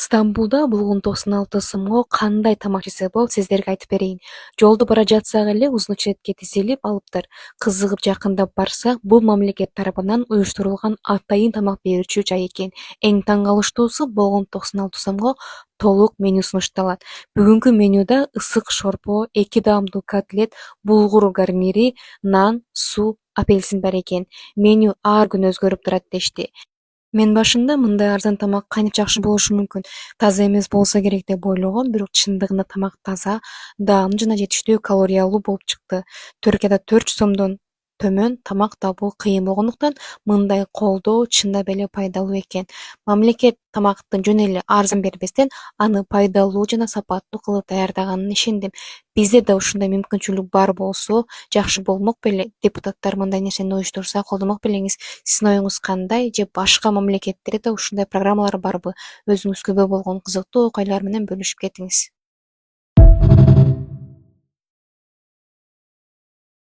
Стамбулда болгон 96 сомго кандай тамак жесе болот сиздерге айтып берейин. Жолдо бара жатсак эле узун четке тизилип алыптыр. Кызыгып жакындап барсак, бул мамлекет тарабынан уюштурулган атайын тамак берүүчү жай экен. Эң таң калыштуусу болгон 96 сомго толук меню сунушталат. Бүгүнкү менюда ысык шорпо, 2 даамдуу котлет, булгур гарнири, нан, суу, апельсин бар экен. Меню ар күнү өзгөрүп турат дешти. Мен башында мындай арзан тамак канча жакшы болушу мүмкүн, таза эмес болсо керек деп ойлогом, бирок чындыгында тамак таза, даамдуу жана жетиштүү калориялуу болуп чыкты. Түркияда 400 сомдон төмөн тамак табуу кыйын болгондуктан мындай колдоо чындап эле пайдалуу экен. Мамлекет тамакты жөн эле арзан бербестен, аны пайдалуу жана сапаттуу кылып даярдаганына ишендим. Бизде да ушундай мүмкүнчүлүк бар болсо жакшы болмок беле. Депутаттар мындай нерсени уюштурса колдомок белеңиз. Сиздин оюңуз кандай? Же башка мамлекеттерде ушундай программалар барбы? Өзүңүз күбө болгон кызыктуу окуялар менен бөлүшүп кетиңиз.